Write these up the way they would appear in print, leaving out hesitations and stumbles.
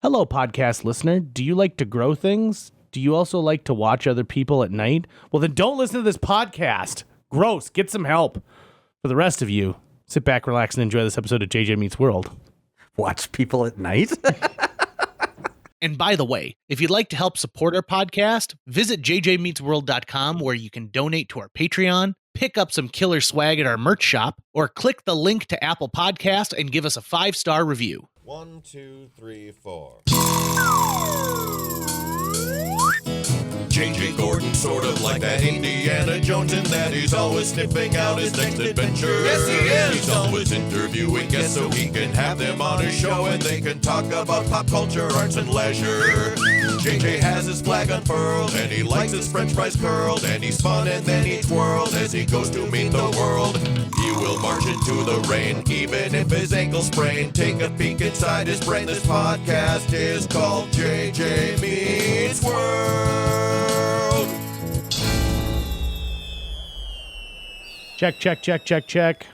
Hello, podcast listener. Do you like to grow things? Do you also like to watch other people at night? Well, then don't listen to this podcast. Gross. Get some help. For the rest of you, sit back, relax, and enjoy this episode of JJ Meets World. Watch people at night? And by the way, if you'd like to help support our podcast, visit jjmeetsworld.com where you can donate to our Patreon, pick up some killer swag at our merch shop, or click the link to Apple Podcast and give us a 5-star review. 1, 2, 3, 4. JJ Gordon, sort of like that Indiana Jones, in that he's always sniffing out his next adventure. Yes, he is. He's always interviewing guests so he can have them on his show and they can talk about pop culture, arts, and leisure. JJ has his flag unfurled and he likes his french fries curled, and he's fun and then he twirled as he goes to meet the world. He will march into the rain even if his ankle sprained. Take a peek inside his brain. This podcast is called JJ Meets World. Check, check, check, check, check.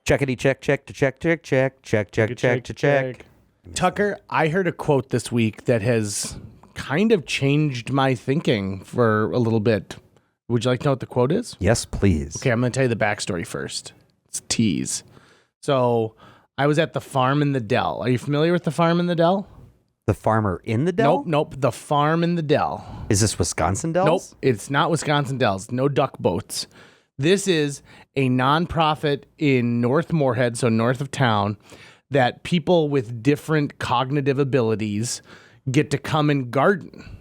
Checkity check, check to check, check, check, check, check, check to check. Tucker, I heard a quote this week that has kind of changed my thinking for a little bit. Would you like to know what the quote is? Yes, please. Okay, I'm going to tell you the backstory first. It's a tease. So I was at the farm in the Dell. Are you familiar with the farm in the Dell? The farmer in the Dell? Nope. The farm in the Dell. Is this Wisconsin Dells? Nope, it's not Wisconsin Dells. No duck boats. This is a nonprofit in North Moorhead, so north of town, that people with different cognitive abilities get to come and garden.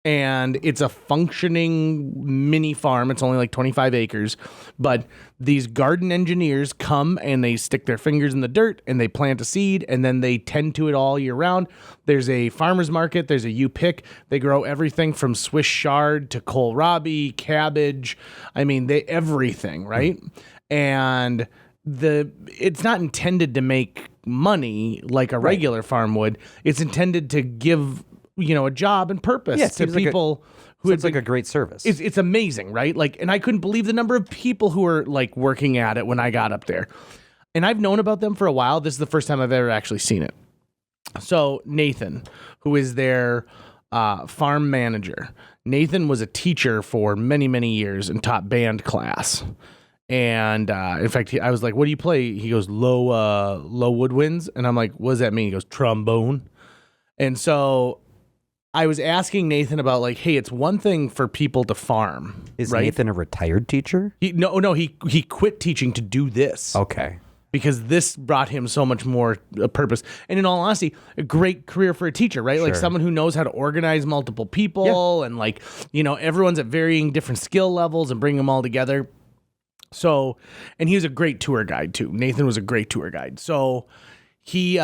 And it's a functioning mini farm. It's only like 25 acres. But these garden engineers come and they stick their fingers in the dirt and they plant a seed and then they tend to it all year round. There's a farmer's market. There's a U-pick. They grow everything from Swiss chard to kohlrabi, cabbage. I mean, everything, right? And it's not intended to make money like a regular farm would. It's intended to give a job and purpose to people who it's like a great service. It's amazing, right? Like, and I couldn't believe the number of people who were like working at it when I got up there. And I've known about them for a while. This is the first time I've ever actually seen it. So Nathan, who is their farm manager, Nathan was a teacher for many, many years and taught band class. And in fact, I was like, "What do you play?" He goes, "Low woodwinds." And I'm like, "What does that mean?" He goes, "Trombone." And so I was asking Nathan about like, hey, it's one thing for people to farm. Is right? Nathan a retired teacher? No, he quit teaching to do this. Okay. Because this brought him so much more purpose. And in all honesty, a great career for a teacher, right? Like someone who knows how to organize multiple people and like, everyone's at varying different skill levels and bring them all together. So, and he was a great tour guide too. Nathan was a great tour guide. So he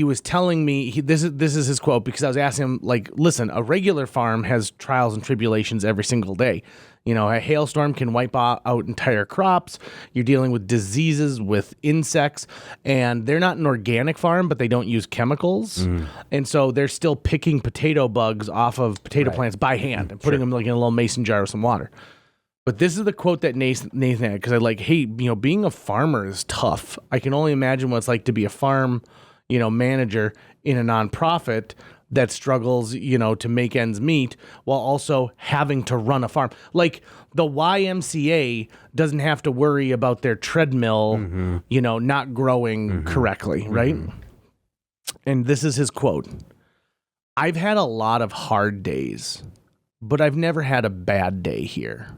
was telling me, this is his quote, because I was asking him, like, listen, a regular farm has trials and tribulations every single day. A hailstorm can wipe out entire crops. You're dealing with diseases, with insects, and they're not an organic farm, but they don't use chemicals. And so they're still picking potato bugs off of potato plants by hand and putting them like in a little mason jar with some water. But this is the quote that Nathan had, because I like, hey, being a farmer is tough. I can only imagine what it's like to be a farm manager in a nonprofit that struggles, to make ends meet while also having to run a farm. Like the YMCA doesn't have to worry about their treadmill, not growing correctly, right? And this is his quote. "I've had a lot of hard days, but I've never had a bad day here."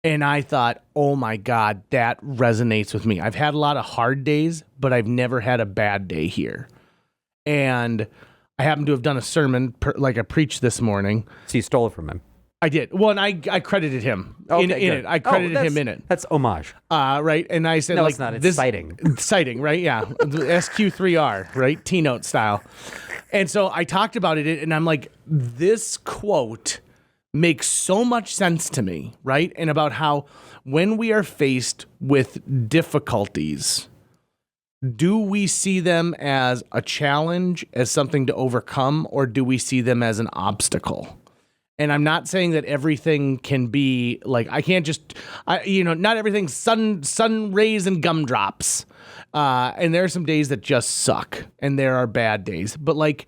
And I thought, oh my God, that resonates with me. I've had a lot of hard days, but I've never had a bad day here. And I happen to have done a sermon, like I preached this morning. So you stole it from him? I did. Well, and I credited him in it. I credited him in it. That's homage. Right. And I said, no, like, it's not. It's citing. Citing, right? Yeah. SQ3R, right? T-note style. And so I talked about it, and I'm like, this quote makes so much sense to me, right? And about how when we are faced with difficulties, do we see them as a challenge, as something to overcome, or do we see them as an obstacle? And I'm not saying that everything can be like, I can't just, not everything's sun rays and gumdrops. And there are some days that just suck, and there are bad days. But like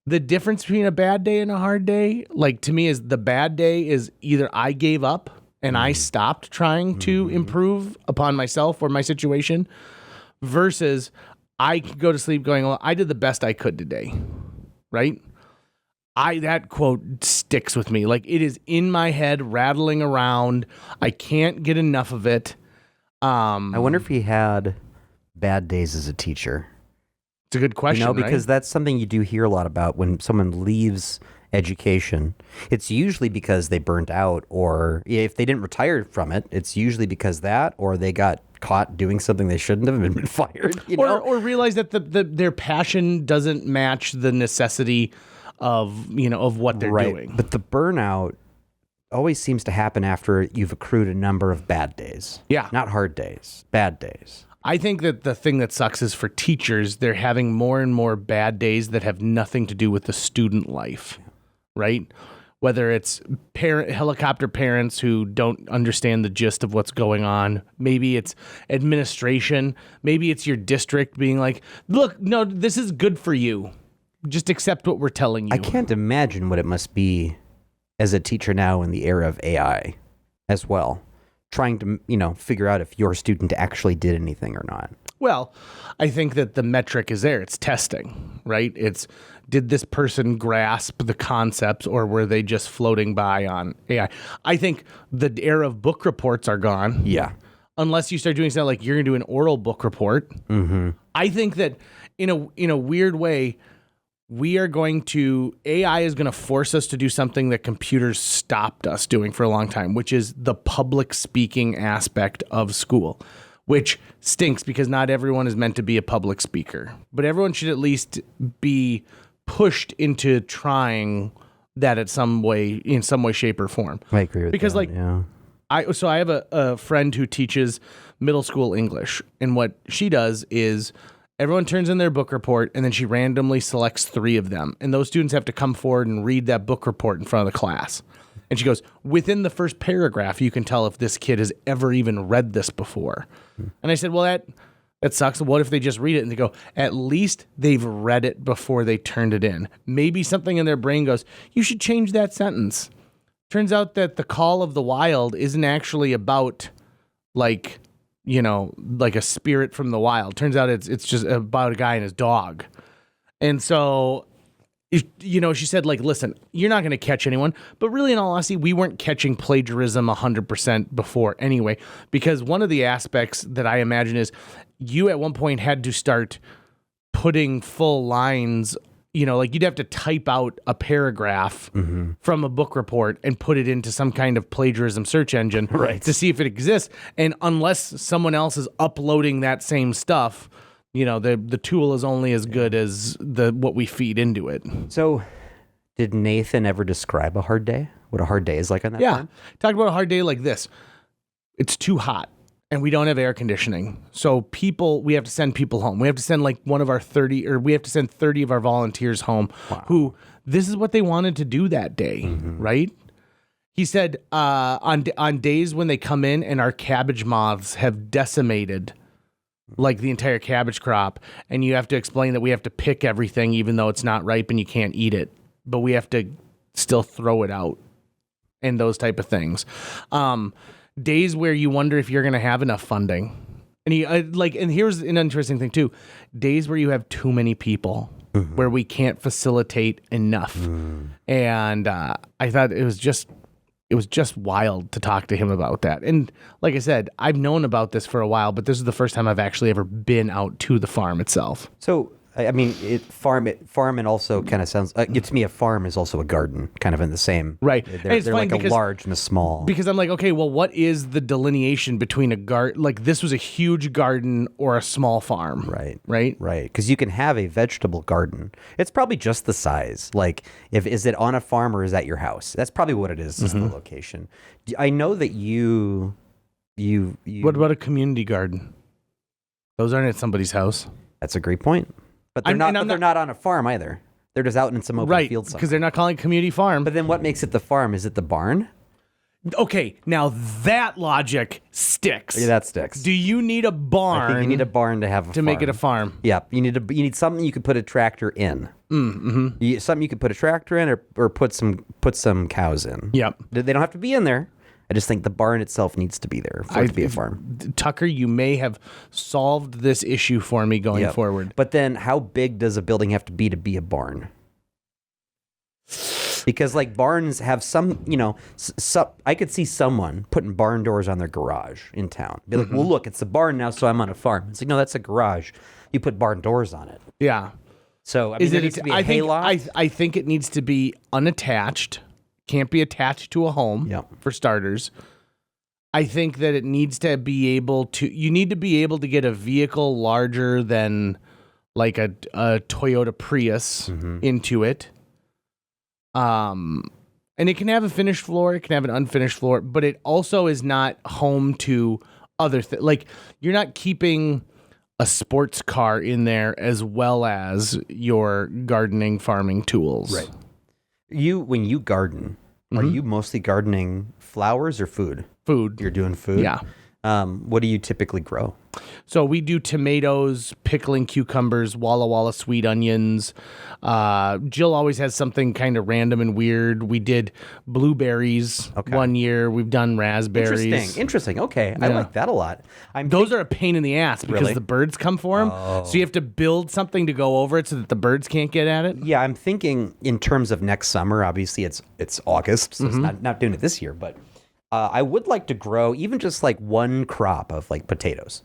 the difference between a bad day and a hard day, like to me, is the bad day is either I gave up and I stopped trying to improve upon myself or my situation, versus I could go to sleep going, well, I did the best I could today, right? That quote sticks with me. Like it is in my head, rattling around. I can't get enough of it. I wonder if he had bad days as a teacher. It's a good question, because right? that's something you do hear a lot about when someone leaves education. It's usually because they burnt out, or if they didn't retire from it, it's usually because that, or they got caught doing something they shouldn't have and been fired. Or realize that their passion doesn't match the necessity of what they're doing. But the burnout always seems to happen after you've accrued a number of bad days. Yeah. Not hard days, bad days. I think that the thing that sucks is for teachers, they're having more and more bad days that have nothing to do with the student life, right? Whether it's helicopter parents who don't understand the gist of what's going on. Maybe it's administration. Maybe it's your district being like, look, no, this is good for you. Just accept what we're telling you. I can't imagine what it must be as a teacher now in the era of AI as well, trying to, figure out if your student actually did anything or not. Well, I think that the metric is there. It's testing, right? It's, did this person grasp the concepts, or were they just floating by on AI? I think the era of book reports are gone. Yeah. Unless you start doing something like you're going to do an oral book report. Mm-hmm. I think that in a weird way, AI is going to force us to do something that computers stopped us doing for a long time, which is the public speaking aspect of school, which stinks because not everyone is meant to be a public speaker, but everyone should at least be pushed into trying that in some way, shape, or form. I agree with because that, yeah. I have a friend who teaches middle school English, and what she does is everyone turns in their book report, and then she randomly selects 3 of them. And those students have to come forward and read that book report in front of the class. And she goes, within the first paragraph, you can tell if this kid has ever even read this before. And I said, well, that sucks. What if they just read it and they go, at least they've read it before they turned it in? Maybe something in their brain goes, you should change that sentence. Turns out that the Call of the Wild isn't actually about like a spirit from the wild. Turns out it's just about a guy and his dog. And so, she said, like, listen, you're not going to catch anyone. But really, in all honesty, we weren't catching plagiarism 100% before anyway, because one of the aspects that I imagine is you at one point had to start putting full lines, like you'd have to type out a paragraph from a book report and put it into some kind of plagiarism search engine to see if it exists. And unless someone else is uploading that same stuff, the tool is only as good as what we feed into it. So did Nathan ever describe a hard day? What a hard day is like on that farm? Talked about a hard day like this. It's too hot. And we don't have air conditioning. So we have to send people home. We have to send we have to send 30 of our volunteers home who this is what they wanted to do that day, right? He said on days when they come in and our cabbage moths have decimated like the entire cabbage crop, and you have to explain that we have to pick everything even though it's not ripe and you can't eat it, but we have to still throw it out and those type of things. Days where you wonder if you're going to have enough funding. And and here's an interesting thing too. Days where you have too many people, where we can't facilitate enough. And I thought it was just wild to talk to him about that. And like I said, I've known about this for a while, but this is the first time I've actually ever been out to the farm itself. So, I mean, farm and also kind of sounds, to me, a farm is also a garden, kind of in the same. Right. They're like a large and a small. Because I'm like, okay, well, what is the delineation between a garden? Like, this was a huge garden or a small farm. Right. Right? Right. Because you can have a vegetable garden. It's probably just the size. Like, is it on a farm or is that your house? That's probably what it is the location. I know that you. What about a community garden? Those aren't at somebody's house. That's a great point. But they're not on a farm either. They're just out in some open field somewhere. Because they're not calling it community farm. But then what makes it the farm? Is it the barn? Okay, now that logic sticks. Yeah, that sticks. Do you need a barn? I think you need a barn to have a farm. make it a farm. Yeah, you need something you could put a tractor in. Something you could put a tractor in, or put some cows in. Yep. They don't have to be in there. I just think the barn itself needs to be there for it to be a farm. Tucker, you may have solved this issue for me going forward. But then, how big does a building have to be a barn? Because like barns have some, I could see someone putting barn doors on their garage in town. Be like, well, look, it's a barn now, so I'm on a farm. It's like, no, that's a garage. You put barn doors on it. Yeah. So I mean, there needs to be a hayloft. I think it needs to be unattached. Can't be attached to a home, for starters. I think that it needs to be able to, you need to be able to get a vehicle larger than like a Toyota Prius into it. And it can have a finished floor, it can have an unfinished floor, but it also is not home to other things. Like, you're not keeping a sports car in there as well as your gardening, farming tools. Right. When you garden, are you mostly gardening flowers or food? Food. You're doing food? Yeah. What do you typically grow? So we do tomatoes, pickling cucumbers, Walla Walla sweet onions. Jill always has something kind of random and weird. We did blueberries one year. We've done raspberries. Interesting. Okay. I like that a lot. Those are a pain in the ass because the birds come for them. So you have to build something to go over it so that the birds can't get at it. Yeah, I'm thinking in terms of next summer. Obviously, it's August, so it's not doing it this year, but I would like to grow even just like one crop of like potatoes.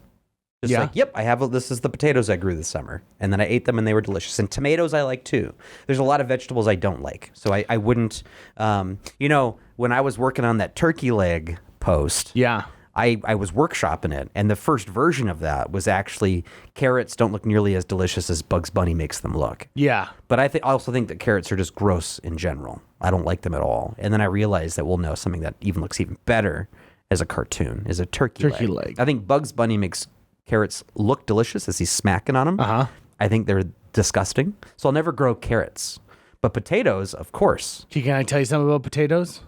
Just like, this is the potatoes I grew this summer. And then I ate them and they were delicious. And tomatoes I like too. There's a lot of vegetables I don't like. So I wouldn't, when I was working on that turkey leg post, I was workshopping it. And the first version of that was actually carrots don't look nearly as delicious as Bugs Bunny makes them look. Yeah. But I also think that carrots are just gross in general. I don't like them at all. And then I realized that, something that looks even better as a cartoon is a turkey leg. I think Bugs Bunny makes carrots look delicious as he's smacking on them. I think they're disgusting. So I'll never grow carrots. But potatoes, of course. Can I tell you something about potatoes?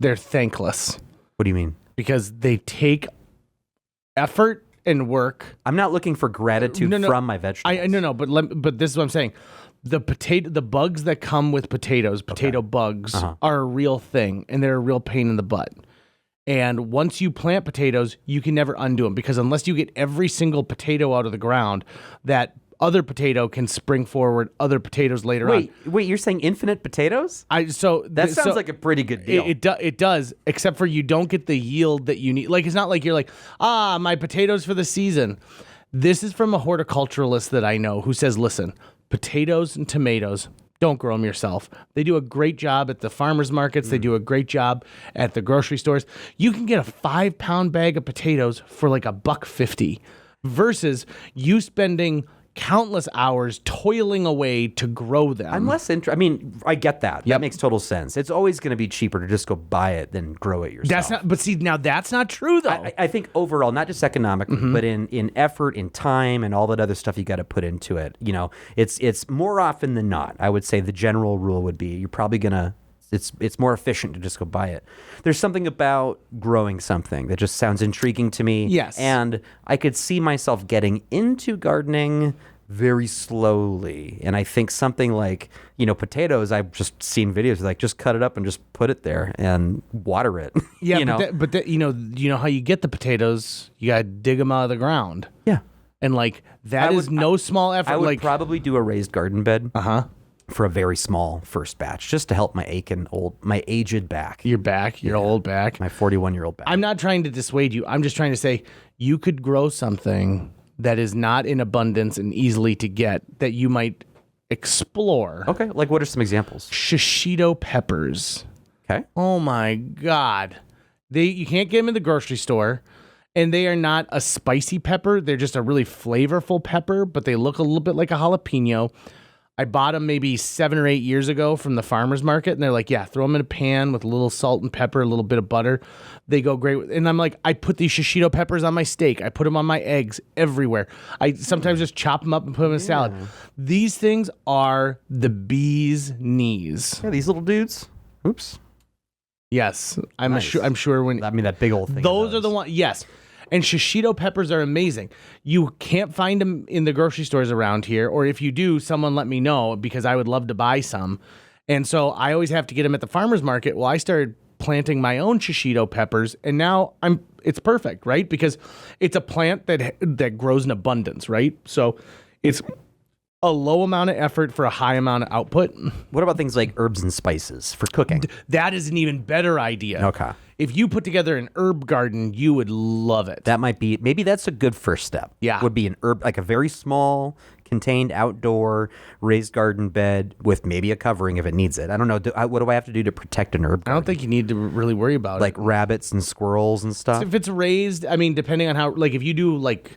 They're thankless. What do you mean? Because they take effort and work. I'm not looking for gratitude from my vegetables. But this is what I'm saying. The bugs that come with potatoes, potato bugs, are a real thing, and they're a real pain in the butt. And once you plant potatoes, you can never undo them, because unless you get every single potato out of the ground, that other potato can spring forward other potatoes later on. Wait, you're saying infinite potatoes? That sounds like a pretty good deal. It does, except for you don't get the yield that you need. Like, it's not like you're like, my potatoes for the season. This is from a horticulturalist that I know who says, listen, potatoes and tomatoes, don't grow them yourself. They do a great job at the farmers markets. They do a great job at the grocery stores. You can get a 5-pound bag of potatoes for like $1.50 versus you spending countless hours toiling away to grow them. I'm less interested. I mean, I get that. That makes total sense. It's always going to be cheaper to just go buy it than grow it yourself. That's not true though. I think overall, not just economically, but in effort, in time, and all that other stuff you got to put into it. It's more often than not. I would say the general rule would be you're probably gonna. It's more efficient to just go buy it. There's something about growing something that just sounds intriguing to me. Yes. And I could see myself getting into gardening very slowly. And I think something like, potatoes, I've just seen videos like just cut it up and just put it there and water it. Yeah, but you know how you get the potatoes? You got to dig them out of the ground. Yeah. And like that is no small effort. I would probably do a raised garden bed. For a very small first batch, just to help my aged back. Your old back. My 41-year-old back. I'm not trying to dissuade you. I'm just trying to say you could grow something that is not in abundance and easily to get that you might explore. Okay, like what are some examples? Shishido peppers. Okay. Oh my God. You can't get them in the grocery store, and they are not a spicy pepper. They're just a really flavorful pepper, but they look a little bit like a jalapeno. I bought them maybe 7 or 8 years ago from the farmer's market, and they're like, yeah, throw them in a pan with a little salt and pepper, a little bit of butter. They go great. And I'm like, I put these Shishido peppers on my steak. I put them on my eggs everywhere. I sometimes just chop them up and put them in a salad. These things are the bee's knees. Yeah, these little dudes. Oops. Yes, I'm Nice. sure when that big old thing. those are the ones. Yes. And Shishido peppers are amazing. You can't find them in the grocery stores around here, or if you do, someone let me know because I would love to buy some. And so I always have to get them at the farmer's market. Well, I started planting my own Shishido peppers, and now it's perfect, right? Because it's a plant that grows in abundance, right? So it's a low amount of effort for a high amount of output. What about things like herbs and spices for cooking? That is an even better idea. Okay. If you put together an herb garden, you would love it. That might be, maybe that's a good first step. Yeah. Would be an herb, like a very small, contained outdoor raised garden bed with maybe a covering if it needs it. I don't know. What do I have to do to protect an herb garden? I don't think you need to really worry about like it. rabbits and squirrels and stuff. If it's raised, I mean, depending on how, like if you do like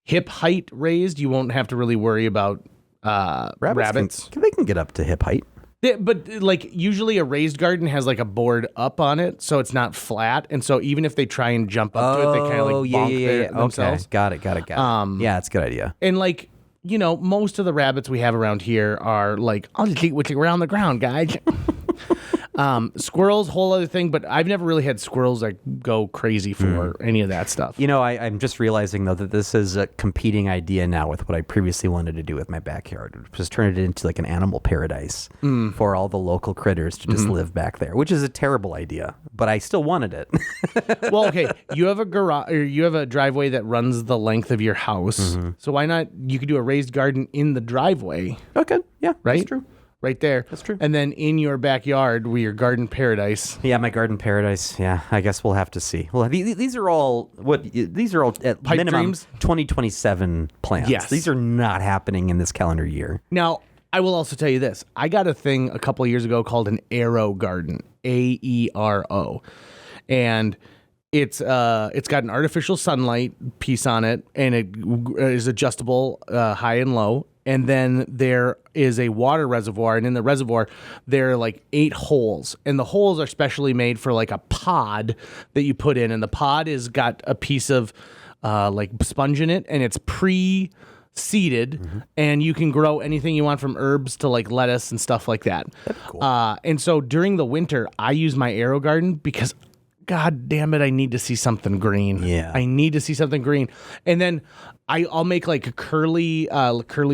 hip height raised, you won't have to really worry about rabbits. They can get up to hip height. Yeah, but like usually a raised garden has like a board up on it, so it's not flat. And so even if they try and jump up to it, they kind of like bonk themselves. Okay. Got it. Yeah, that's a good idea. And like, you know, most of the rabbits we have around here are like, I'll just eat what's around the ground, guys. Squirrels, whole other thing, but I've never really had squirrels that go crazy for any of that stuff. You know, I'm just realizing, though, that this is a competing idea now with what I previously wanted to do with my backyard, which was turn it into like an animal paradise for all the local critters to just live back there, which is a terrible idea, but I still wanted it. Well, okay, you have a garage, or you have a driveway that runs the length of your house, so why not? You could do a raised garden in the driveway, Okay, yeah, right? that's true. Right there. That's true. And then in your backyard, where your garden paradise. Yeah, my garden paradise. Yeah, I guess we'll have to see. Well, these are all at Pipe minimum dreams? 2027 plans. Yes. These are not happening in this calendar year. Now, I will also tell you this. I got a thing a couple of years ago called an AeroGarden, AERO. And it's got an artificial sunlight piece on it, and it is adjustable high and low. And then there is a water reservoir, and in the reservoir there are like 8 holes, and the holes are specially made for like a pod that you put in, and the pod has got a piece of like sponge in it, and it's seeded, and you can grow anything you want from herbs to like lettuce and stuff like that. That's cool. And so during the winter, I use my AeroGarden because, God damn it, I need to see something green. Yeah. I need to see something green. And then I'll make like a curly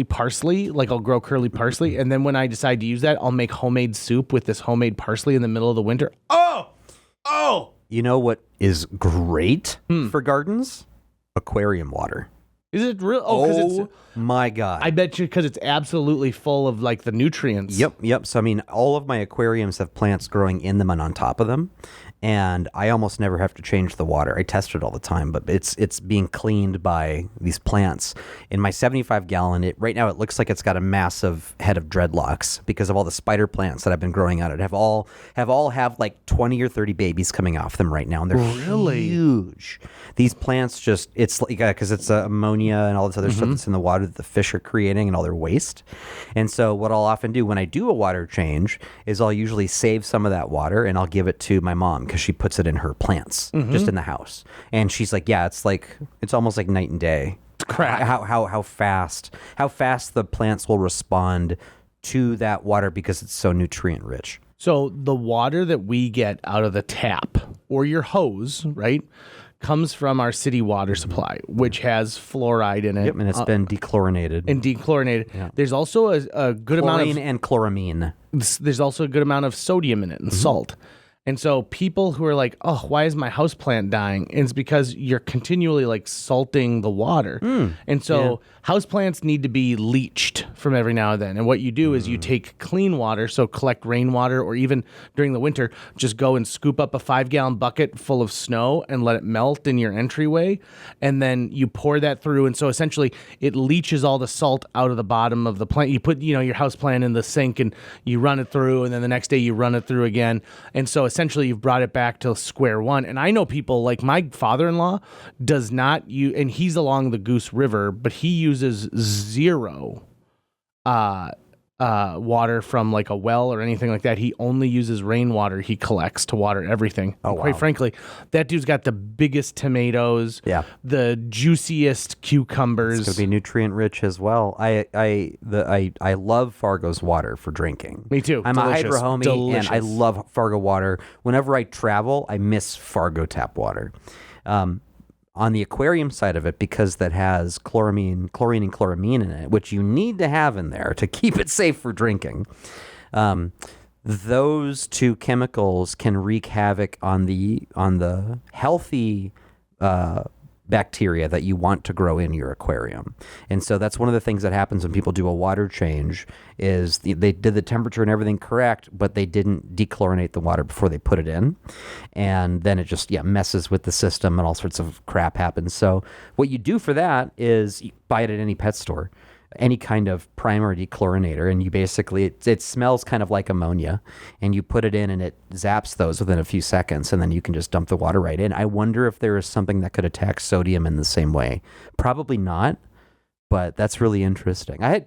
parsley. Like I'll grow curly parsley. And then when I decide to use that, I'll make homemade soup with this homemade parsley in the middle of the winter. Oh! You know what is great for gardens? Aquarium water. Is it real? Oh, because it's... my God. I bet you because it's absolutely full of like the nutrients. Yep. So, I mean, all of my aquariums have plants growing in them and on top of them. And I almost never have to change the water. I test it all the time, but it's being cleaned by these plants. In my 75-gallon, right now it looks like it's got a massive head of dreadlocks because of all the spider plants that I've been growing on it. Have all like 20 or 30 babies coming off them right now, and they're really huge. These plants just, it's like, because it's ammonia and all this other stuff that's in the water that the fish are creating and all their waste. And so what I'll often do when I do a water change is I'll usually save some of that water and I'll give it to my mom, because she puts it in her plants just in the house, and she's like, yeah, it's almost like night and day. Crap. How fast the plants will respond to that water because it's so nutrient rich. So the water that we get out of the tap or your hose, right, comes from our city water supply, which has fluoride in it. Yep, and it's been dechlorinated. And dechlorinated. Yeah. There's also a good amount of... Chlorine and chloramine. There's also a good amount of sodium in it and salt. And so people who are like, oh, why is my houseplant dying? And it's because you're continually like salting the water. And so houseplants need to be leached from every now and then. And what you do is you take clean water, so collect rainwater, or even during the winter, just go and scoop up a 5-gallon bucket full of snow and let it melt in your entryway. And then you pour that through. And so essentially it leaches all the salt out of the bottom of the plant. You put, your houseplant in the sink and you run it through, and then the next day you run it through again. And so essentially you've brought it back to square one. And I know people like my father-in-law does not use, and he's along the Goose River, but he uses zero water from like a well or anything like that. He only uses rainwater he collects to water everything. Oh, and quite wow. frankly, that dude's got the biggest tomatoes, Yeah. the juiciest cucumbers. It's gonna be nutrient rich as well. I love Fargo's water for drinking. Me too. I'm Delicious. a hydro homie, Delicious. and I love Fargo water. Whenever I travel, I miss Fargo tap water. On the aquarium side of it, because that has chlorine, and chloramine in it, which you need to have in there to keep it safe for drinking. Those two chemicals can wreak havoc on the healthy bacteria that you want to grow in your aquarium. And so that's one of the things that happens when people do a water change is they did the temperature and everything correct, but they didn't dechlorinate the water before they put it in. And then it just messes with the system and all sorts of crap happens. So what you do for that is you buy it at any pet store, any kind of primer dechlorinator, and you basically it smells kind of like ammonia, and you put it in and it zaps those within a few seconds, and then you can just dump the water right in. I wonder if there is something that could attack sodium in the same way. Probably not, but that's really interesting. I've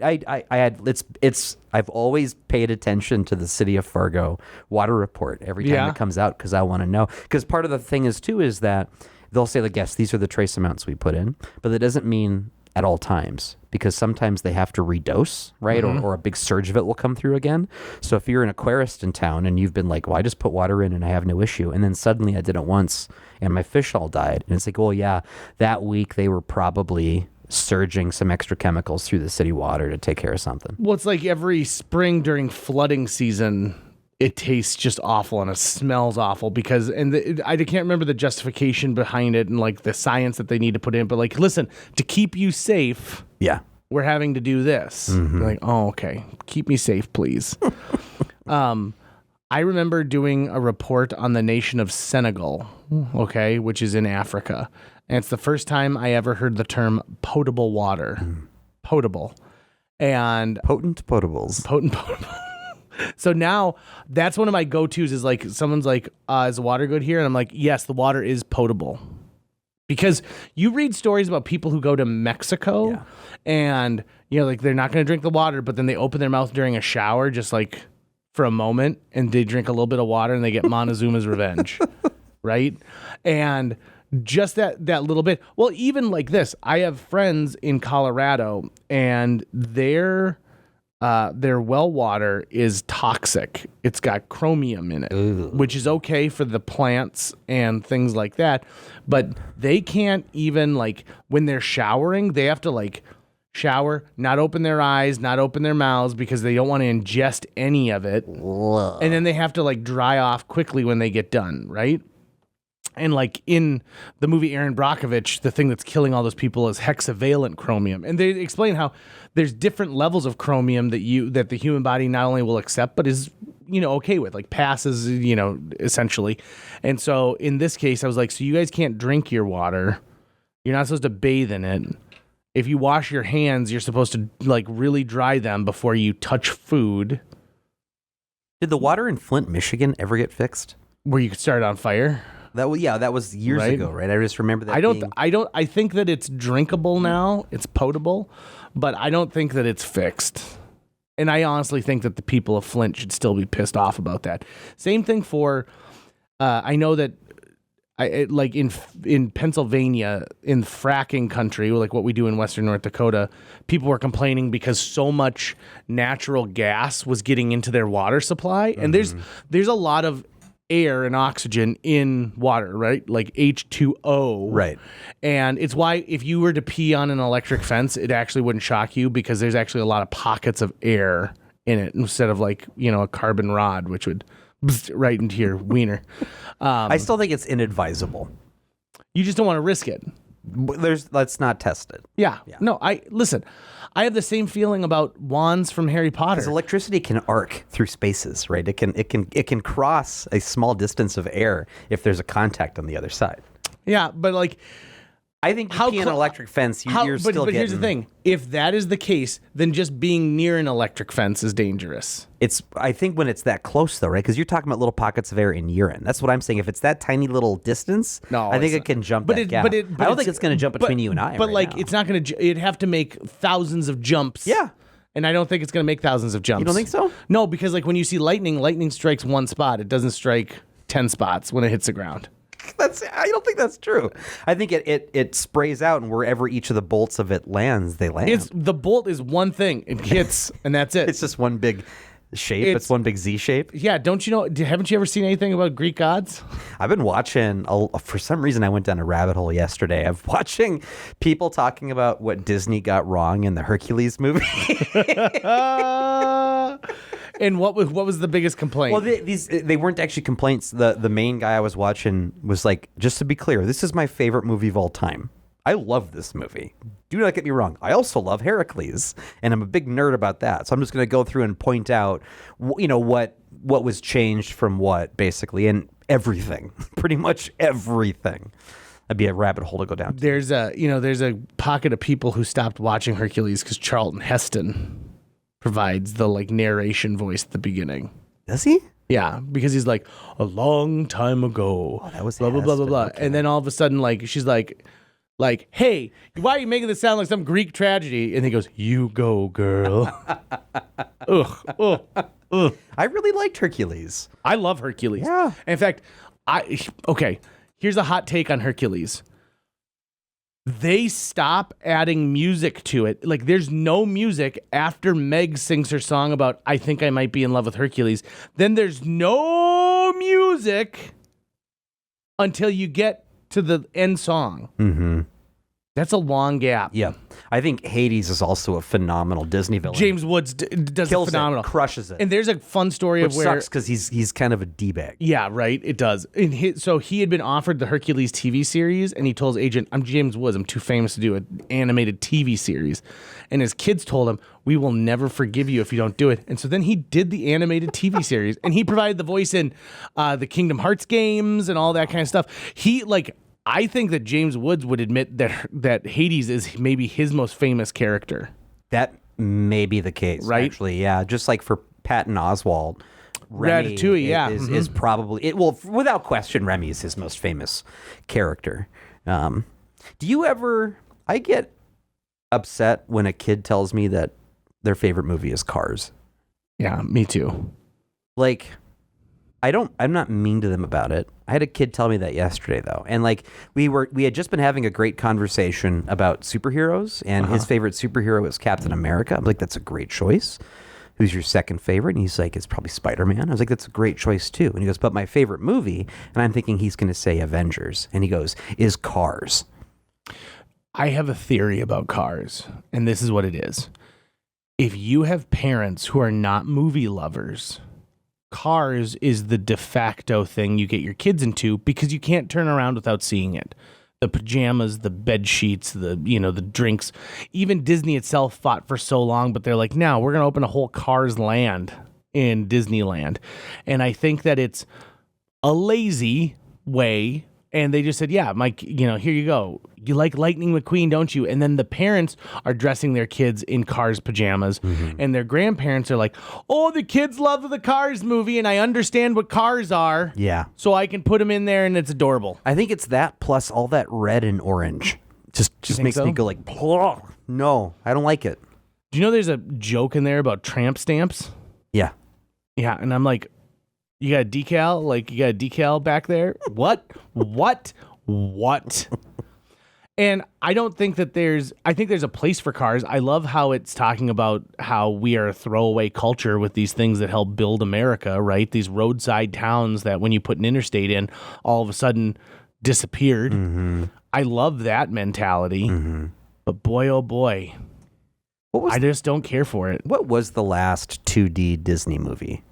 always paid attention to the City of Fargo water report every time it comes out because I want to know. Because part of the thing is that they'll say like, yes, these are the trace amounts we put in, but that doesn't mean at all times, because sometimes they have to redose, right? Or a big surge of it will come through again. So if you're an aquarist in town and you've been like, well, I just put water in and I have no issue, and then suddenly I did it once and my fish all died, and it's like, well, yeah, that week they were probably surging some extra chemicals through the city water to take care of something. Well, it's like every spring during flooding season, it tastes just awful and it smells awful because, I can't remember the justification behind it and like the science that they need to put in, but like, listen, to keep you safe, we're having to do this. You're like, oh, okay, keep me safe, please. I remember doing a report on the nation of Senegal, okay, which is in Africa. And it's the first time I ever heard the term potable water. Potable. And Potent potables. potent potable. So now that's one of my go-tos is like someone's like, is the water good here? And I'm like, yes, the water is potable. Because you read stories about people who go to Mexico and, like they're not going to drink the water, but then they open their mouth during a shower just like for a moment and they drink a little bit of water and they get Montezuma's revenge, right? And just that little bit. Well, even like this, I have friends in Colorado and their well water is toxic. It's got chromium in it, which is okay for the plants and things like that. But they can't even like when they're showering, they have to like shower, not open their eyes, not open their mouths because they don't want to ingest any of it. And then they have to like dry off quickly when they get done, right? And like in the movie Erin Brockovich, the thing that's killing all those people is hexavalent chromium. And they explain how there's different levels of chromium that the human body not only will accept, but is, okay with, like passes, essentially. And so in this case, I was like, so you guys can't drink your water. You're not supposed to bathe in it. If you wash your hands, you're supposed to like really dry them before you touch food. Did the water in Flint, Michigan ever get fixed? Where you could start on fire? That was years ago, right? I just remember that. I think that it's drinkable now. It's potable, but I don't think that it's fixed. And I honestly think that the people of Flint should still be pissed off about that. Same thing for, I know that like in Pennsylvania, in fracking country, like what we do in Western North Dakota, people were complaining because so much natural gas was getting into their water supply. And there's a lot of air and oxygen in water, right? Like H2O. Right. And it's why if you were to pee on an electric fence, it actually wouldn't shock you because there's actually a lot of pockets of air in it instead of like, a carbon rod, which would right into your wiener. I still think it's inadvisable. You just don't want to risk it. Let's not test it. Yeah. No, listen. I have the same feeling about wands from Harry Potter. Because electricity can arc through spaces, right? It can cross a small distance of air if there's a contact on the other side. Yeah, but like, I think you pee on an electric fence, you're still getting... But here's the thing. If that is the case, then just being near an electric fence is dangerous. I think when it's that close, though, right? Because you're talking about little pockets of air in urine. That's what I'm saying. If it's that tiny little distance, I think it can jump that gap. I don't think it's going to jump between you and I. But it's not going to... It'd have to make thousands of jumps. Yeah. And I don't think it's going to make thousands of jumps. You don't think so? No, because like when you see lightning strikes one spot. It doesn't strike 10 spots when it hits the ground. I don't think that's true. I think it sprays out, and wherever each of the bolts of it lands, they land. The bolt is one thing. It hits, and that's it. It's just one big shape. It's one big Z shape. Yeah, don't you know? Haven't you ever seen anything about Greek gods? I've been watching, for some reason I went down a rabbit hole yesterday of watching people talking about what Disney got wrong in the Hercules movie. And what was the biggest complaint? Well, they weren't actually complaints. The main guy I was watching was like, just to be clear, this is my favorite movie of all time. I love this movie. Do not get me wrong. I also love Hercules, and I'm a big nerd about that. So I'm just going to go through and point out, what was changed from what, basically, and everything, pretty much everything. That'd be a rabbit hole to go down. There's a pocket of people who stopped watching Hercules because Charlton Heston provides the like narration voice at the beginning. Does he? Yeah, because he's like, a long time ago. Oh, that was blah blah blah blah blah. Okay. And then all of a sudden, like she's like, hey, why are you making this sound like some Greek tragedy? And he goes, you go, girl. Ugh. I really liked Hercules. I love Hercules. Yeah. In fact, here's a hot take on Hercules. They stop adding music to it. Like, there's no music after Meg sings her song about I Think I Might Be in Love with Hercules. Then there's no music until you get to the end song. Mm-hmm. That's a long gap. Yeah. I think Hades is also a phenomenal Disney villain. James Woods does Kills it phenomenal. it, crushes it. And there's a fun story Which of where... sucks because he's kind of a D-bag. Yeah, right. It does. So he had been offered the Hercules TV series, and he told his agent, I'm James Woods. I'm too famous to do an animated TV series. And his kids told him, we will never forgive you if you don't do it. And so then he did the animated TV series, and he provided the voice in the Kingdom Hearts games and all that kind of stuff. I think that James Woods would admit that Hades is maybe his most famous character. That may be the case, right? Actually, yeah. Just like for Patton Oswalt, Remy Ratatouille, yeah. is probably without question, Remy is his most famous character. Do you ever? I get upset when a kid tells me that their favorite movie is Cars. Yeah, me too. Like, I'm not mean to them about it. I had a kid tell me that yesterday, though. And like we had just been having a great conversation about superheroes, and his favorite superhero is Captain America. I'm like, that's a great choice. Who's your second favorite? And he's like, it's probably Spider-Man. I was like, that's a great choice too. And he goes, but my favorite movie, and I'm thinking he's going to say Avengers. And he goes, is Cars. I have a theory about Cars, and this is what it is. If you have parents who are not movie lovers, Cars is the de facto thing you get your kids into because you can't turn around without seeing it. The pajamas, the bed sheets, the drinks. Even Disney itself fought for so long, but they're like, now we're going to open a whole Cars land in Disneyland. And I think that it's a lazy way. And they just said, yeah, Mike, here you go. You like Lightning McQueen, don't you? And then the parents are dressing their kids in Cars pajamas. Mm-hmm. And their grandparents are like, oh, the kids love the Cars movie, and I understand what cars are. Yeah. So I can put them in there, and it's adorable. I think it's that plus all that red and orange. Just makes me go like, no, I don't like it. Do you know there's a joke in there about tramp stamps? Yeah. Yeah, and I'm like, you got a decal? Like, you got a decal back there? What? And I don't think that I think there's a place for Cars. I love how it's talking about how we are a throwaway culture with these things that help build America, right? These roadside towns that when you put an interstate in, all of a sudden disappeared. Mm-hmm. I love that mentality. Mm-hmm. But boy, oh boy, I just don't care for it. What was the last 2D Disney movie?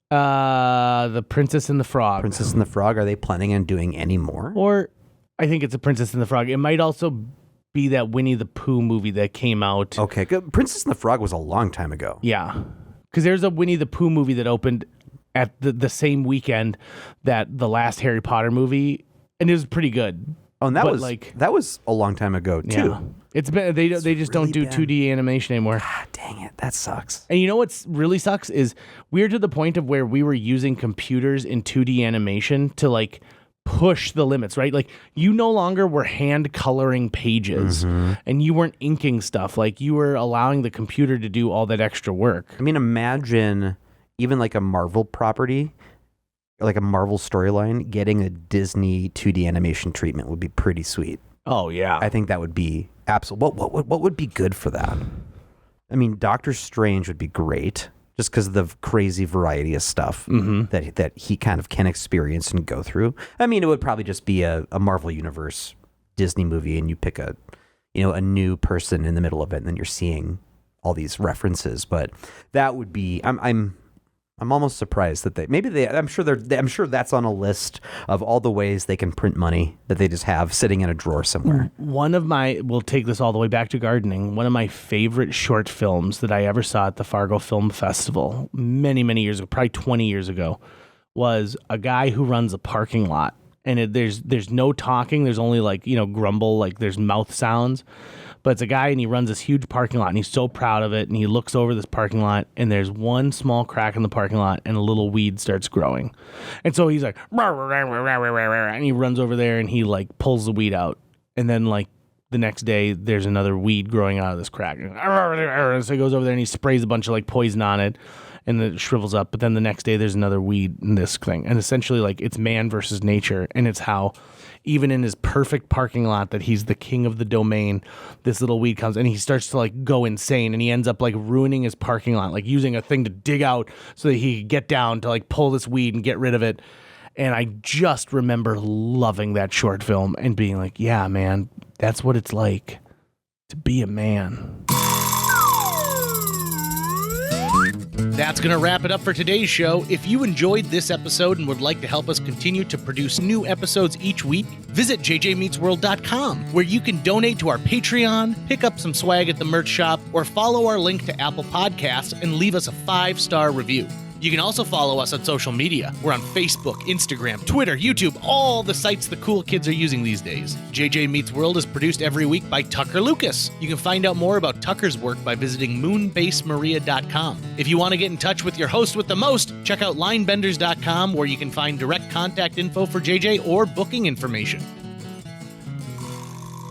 The Princess and the Frog. Princess and the Frog. Are they planning on doing any more? Or I think it's a Princess and the Frog. It might also be that Winnie the Pooh movie that came out. Okay, good. Princess and the Frog was a long time ago. Yeah, because there's a Winnie the Pooh movie that opened at the same weekend that the last Harry Potter movie, and it was pretty good. Oh, and that was a long time ago too. Yeah. It's been they just don't do 2D animation anymore. God dang it, that sucks. And you know what's really sucks is we're to the point of where we were using computers in 2D animation to like push the limits, right? Like you no longer were hand coloring pages and you weren't inking stuff. Like you were allowing the computer to do all that extra work. I mean, imagine even like a Marvel property, like a Marvel storyline, getting a Disney 2D animation treatment would be pretty sweet. Oh yeah. I think that would be absolute. What would be good for that? I mean, Doctor Strange would be great. Just because of the crazy variety of stuff that he kind of can experience and go through. I mean, it would probably just be a Marvel Universe Disney movie, and you pick a new person in the middle of it, and then you're seeing all these references. But that would be I'm almost surprised that I'm sure that's on a list of all the ways they can print money that they just have sitting in a drawer somewhere. We'll take this all the way back to gardening. One of my favorite short films that I ever saw at the Fargo Film Festival many, many years ago, probably 20 years ago, was a guy who runs a parking lot. And there's no talking. There's only grumble, like there's mouth sounds. But it's a guy and he runs this huge parking lot and he's so proud of it. And he looks over this parking lot and there's one small crack in the parking lot and a little weed starts growing. And so he's like, and he runs over there and he like pulls the weed out. And then like the next day there's another weed growing out of this crack. And so he goes over there and he sprays a bunch of like poison on it and it shrivels up. But then the next day there's another weed in this thing. And essentially like it's man versus nature. And it's how even in his perfect parking lot that he's the king of the domain, this little weed comes and he starts to like go insane and he ends up like ruining his parking lot, like using a thing to dig out so that he could get down to like pull this weed and get rid of it. And I just remember loving that short film and being like, yeah, man, that's what it's like to be a man. That's going to wrap it up for today's show. If you enjoyed this episode and would like to help us continue to produce new episodes each week, visit jjmeetsworld.com, where you can donate to our Patreon, pick up some swag at the merch shop, or follow our link to Apple Podcasts and leave us a 5-star review. You can also follow us on social media. We're on Facebook, Instagram, Twitter, YouTube, all the sites the cool kids are using these days. JJ Meets World is produced every week by Tucker Lucas. You can find out more about Tucker's work by visiting moonbasemaria.com. If you want to get in touch with your host with the most, check out linebenders.com, where you can find direct contact info for JJ or booking information.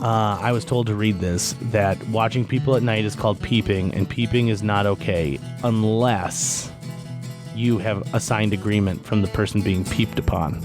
I was told to read this, that watching people at night is called peeping, and peeping is not okay unless you have a signed agreement from the person being peeped upon.